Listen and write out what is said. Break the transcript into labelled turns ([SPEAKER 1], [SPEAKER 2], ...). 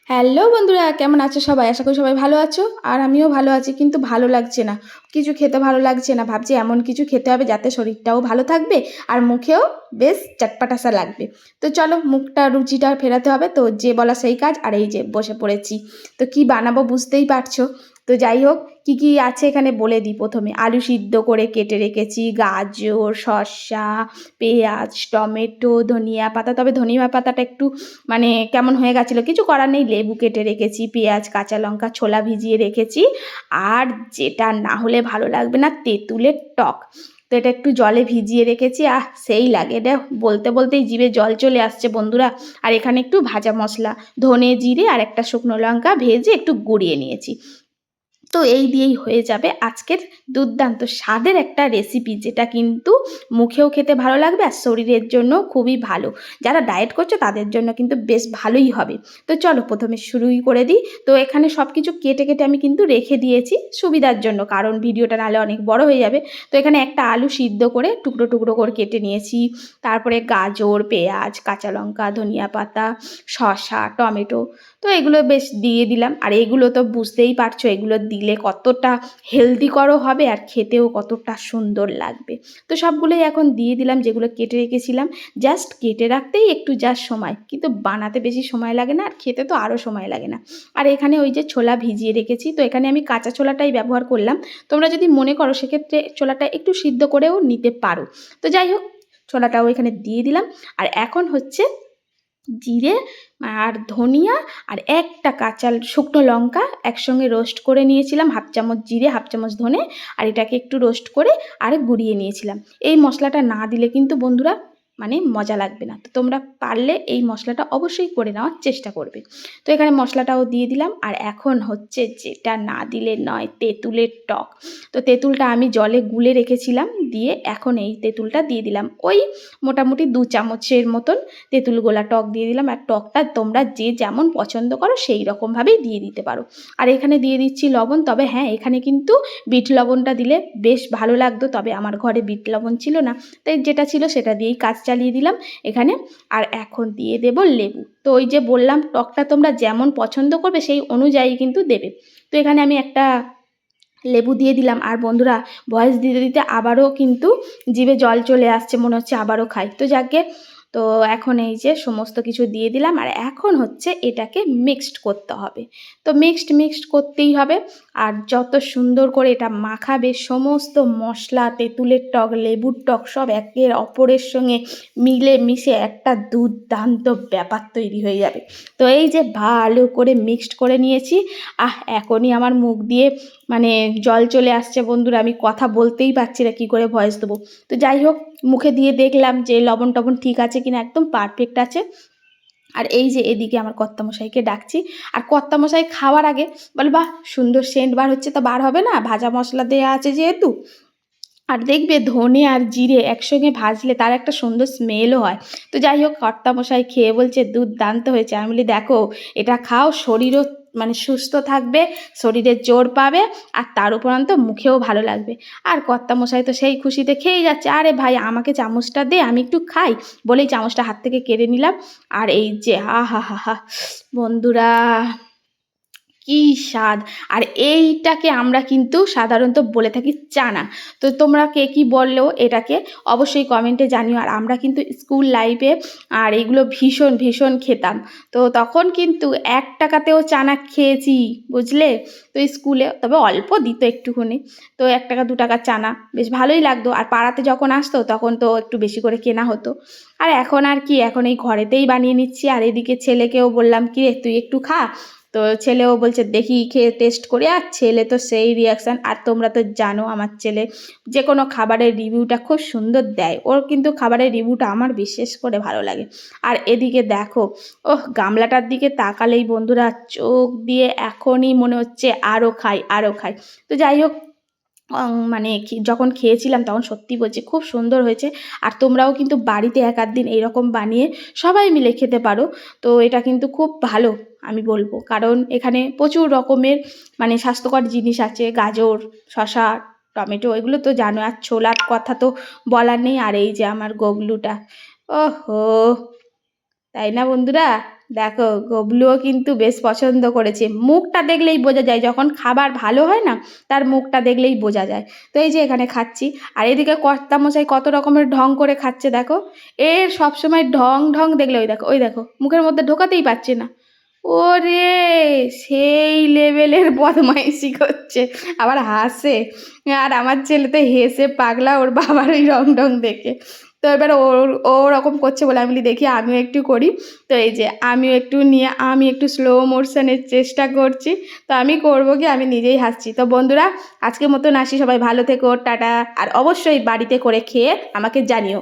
[SPEAKER 1] Hello বন্ধুরা, কেমন আছো সবাই? আশা করি সবাই ভালো আছো। আর আমিও ভালো আছি, কিন্তু ভালো লাগছে না। কিছু খেতে ভালো লাগছে না। ভাবছি এমন কিছু খেতে হবে যাতে শরীরটাও ভালো থাকবে আর মুখেও বেশ চটপাটাসা লাগবে। তো চলো, মুখটা রুচিটা ফেরাতে হবে, তো যে বলা সেই কাজ। আর এই যে বসে পড়েছি। তো কি বানাবো বুঝতেই পারছো। তো যাই হোক, কি কি আছে এখানে বলে দিই। প্রথমে আলু সিদ্ধ করে কেটে রেখেছি, গাজর, শসা, পেঁয়াজ, টমেটো, ধনিয়া পাতা। তবে ধনিয়া পাতাটা একটু মানে কেমন হয়ে গেছিলো, কিছু করার নেই। লেবু কেটে রেখেছি, পেঁয়াজ, কাঁচা লঙ্কা, ছোলা ভিজিয়ে রেখেছি। আর যেটা না হলে ভালো লাগবে না, তেঁতুলের টক। তো এটা একটু জলে ভিজিয়ে রেখেছি। সেই লাগে এটা, বলতে বলতেই জিভে জল চলে আসছে বন্ধুরা। আর এখানে একটু ভাজা মশলা, ধনে জিরে আর একটা শুকনো লঙ্কা ভেজে একটু গুঁড়িয়ে নিয়েছি। তো এই দিয়েই হয়ে যাবে আজকের দুর্দান্ত স্বাদের একটা রেসিপি, যেটা কিন্তু মুখেও খেতে ভালো লাগবে আর শরীরের জন্য খুবই ভালো। যারা ডায়েট করছে তাদের জন্য কিন্তু বেশ ভালোই হবে। তো চলো প্রথমে শুরুই করে দিই। তো এখানে সব কিছু কেটে কেটে আমি কিন্তু রেখে দিয়েছি সুবিধার জন্য, কারণ ভিডিওটা নাহলে অনেক বড় হয়ে যাবে। তো এখানে একটা আলু সিদ্ধ করে টুকরো টুকরো করে কেটে নিয়েছি। তারপরে গাজর, পেঁয়াজ, কাঁচা লঙ্কা, ধনিয়া পাতা, শসা, টমেটো। তো এগুলো বেশ দিয়ে দিলাম। আর এগুলো তো বুঝতেই পারছো, এগুলো দিলে কতটা হেলদিকরও হবে আর খেতেও কতটা সুন্দর লাগবে। তো সবগুলোই এখন দিয়ে দিলাম, যেগুলো কেটে রেখেছিলাম। জাস্ট কেটে রাখতেই একটু জাস্ট সময়, কিন্তু বানাতে বেশি সময় লাগে না আর খেতে তো আরও সময় লাগে না। আর এখানে ওই যে ছোলা ভিজিয়ে রেখেছি, তো এখানে আমি কাঁচা ছোলাটাই ব্যবহার করলাম। তোমরা যদি মনে করো সেক্ষেত্রে ছোলাটা একটু সিদ্ধ করেও নিতে পারো। তো যাই হোক, ছোলাটাও এখানে দিয়ে দিলাম। আর এখন হচ্ছে জিরে আর ধনিয়া আর একটা কাঁচা শুকনো লঙ্কা একসঙ্গে রোস্ট করে নিয়েছিলাম, হাফ চামচ জিরে, হাফ চামচ ধনে। আর এটাকে একটু রোস্ট করে আর গুঁড়িয়ে নিয়েছিলাম। এই মশলাটা না দিলে কিন্তু বন্ধুরা মানে মজা লাগবে না। তো তোমরা পারলে এই মশলাটা অবশ্যই করে নেওয়ার চেষ্টা করবে। তো এখানে মশলাটাও দিয়ে দিলাম। আর এখন হচ্ছে যেটা না দিলে নয়, তেঁতুলের টক। তো তেঁতুলটা আমি জলে গুলে রেখেছিলাম, দিয়ে এখন এই তেঁতুলটা দিয়ে দিলাম। ওই মোটামুটি 2 চামচের মতন তেঁতুল গোলা টক দিয়ে দিলাম। আর টকটা তোমরা যে যেমন পছন্দ করো সেই রকমভাবেই দিয়ে দিতে পারো। আর এখানে দিয়ে দিচ্ছি লবণ। তবে হ্যাঁ, এখানে কিন্তু বিট লবণটা দিলে বেশ ভালো লাগতো, তবে আমার ঘরে বিট লবণ ছিল না, তাই যেটা ছিল সেটা দিয়েই কাজ চালিয়ে দিলাম এখানে। আর এখন দিয়ে দেব লেবু। তো ওই যে বললাম, টকটা তোমরা যেমন পছন্দ করবে সেই অনুযায়ী কিন্তু দেবে। তো এখানে আমি একটা লেবু দিয়ে দিলাম। আর বন্ধুরা, ভয়েস দিতে দিতে আবারও কিন্তু জিভে জল চলে আসছে, মনে হচ্ছে আবারও খাই। তো যাকে, তো এখন এই যে সমস্ত কিছু দিয়ে দিলাম। আর এখন হচ্ছে এটাকে মিক্সড করতে হবে। তো মিক্সড করতেই হবে। আর যত সুন্দর করে এটা মাখাবে, সমস্ত মশলা, তেঁতুলের টক, লেবুর টক সব একে অপরের সঙ্গে মিলে মিশে একটা দুর্দান্ত ব্যাপার তৈরি হয়ে যাবে। তো এই যে ভালো করে মিক্সড করে নিয়েছি। এখনই আমার মুখ দিয়ে মানে জল চলে আসছে বন্ধুরা, আমি কথা বলতেই পারছি না, কী করে ভয়েস দেবো। তো যাই হোক, মুখে দিয়ে দেখলাম যে লবণ টবণ ঠিক আছে কিনা, একদম পারফেক্ট আছে। আর এই যে এদিকে আমার কর্তামশাইকে ডাকছি। আর কর্তামশাই খাওয়ার আগে বলে, বাহ সুন্দর সেন্ট বার হচ্ছে। তো বার হবে না, ভাজা মশলা দেওয়া আছে যেহেতু। আর দেখবে ধনে আর জিরে একসঙ্গে ভাজলে তার একটা সুন্দর স্মেলও হয়। তো যাই হোক, কর্তামশাই খেয়ে বলছে দুর্দান্ত হয়েছে। আমি বলি, দেখো এটা খাও, শরীরও মানে সুস্থ থাকবে, শরীরে জোর পাবে, আর তার উপরান্ত মুখেও ভালো লাগবে। আর কর্তামশাই তো সেই খুশিতে খেয়েই যাচ্ছে। আরে ভাই, আমাকে চামচটা দে, আমি একটু খাই, বলেই চামচটা হাত থেকে কেড়ে নিলাম। আর এই যে হা বন্ধুরা, কি স্বাদ! আর এইটাকে আমরা কিন্তু সাধারণত বলে থাকি চানা। তো তোমরা কে কী বললো এটাকে অবশ্যই কমেন্টে জানিও। আর আমরা কিন্তু স্কুল লাইফে আর এইগুলো ভীষণ ভীষণ খেতাম। তো তখন কিন্তু 1 টাকাতেও চানা খেয়েছি, বুঝলে। তো স্কুলে তবে অল্প দিত একটুখানি। তো 1 টাকা 2 টাকার চানা বেশ ভালোই লাগতো। আর পাড়াতে যখন আসতো তখন তো একটু বেশি করে কেনা হতো। আর এখন আর কি, এখন এই ঘরেতেই বানিয়ে নিচ্ছি। আর এদিকে ছেলেকেও বললাম, কি রে তুই একটু খা। তো ছেলেও বলছে দেখি খেয়ে টেস্ট করি। আর ছেলে তো সেই রিয়াকশান। আর তোমরা তো জানো আমার ছেলে যে কোনো খাবারের রিভিউটা খুব সুন্দর দেয়। ওর কিন্তু খাবারের রিভিউটা আমার বিশেষ করে ভালো লাগে। আর এদিকে দেখো, গামলাটার দিকে তাকালেই বন্ধুরা চোখ দিয়ে এখনই মনে হচ্ছে আরও খাই আরও খাই। তো যাই হোক, মানে যখন খেয়েছিলাম তখন সত্যি বলছি খুব সুন্দর হয়েছে। আর তোমরাও কিন্তু বাড়িতে 1 আধ দিন এইরকম বানিয়ে সবাই মিলে খেতে পারো। তো এটা কিন্তু খুব ভালো আমি বলবো, কারণ এখানে প্রচুর রকমের মানে স্বাস্থ্যকর জিনিস আছে। গাজর, শসা, টমেটো, এগুলো তো জানো। আর ছোলার কথা তো বলার নেই। আর এই যে আমার গগলুটা, ওহো, তাই না বন্ধুরা? দেখো গবলুও কিন্তু বেশ পছন্দ করেছে, মুখটা দেখলেই বোঝা যায়, যখন খাবার ভালো হয় না তার মুখটা দেখলেই বোঝা যায়। তো এই যে এখানে খাচ্ছি, আর এদিকে কর্তামশাই কত রকমের ঢং করে খাচ্ছে দেখো। এর সবসময় ঢং ঢং দেখলে ওই দেখো মুখের মধ্যে ঢোকাতেই পারছে না। ওরে সেই লেভেলের বদমাইশি করছে, আবার হাসে। আর আমার ছেলে তো হেসে পাগলা ওর বাবার ওই রং ঢং দেখে। তো এবার ওরকম করছে বলে আমি বলি দেখি আমিও একটু করি। তো এই যে আমিও একটু নিয়ে আমি একটু স্লো মোশনের চেষ্টা করছি। তো আমি করবো কি, আমি নিজেই হাসছি। তো বন্ধুরা আজকের মতন আসি, সবাই ভালো থেকো, টাটা। আর অবশ্যই বাড়িতে করে খেয়ে আমাকে জানিও।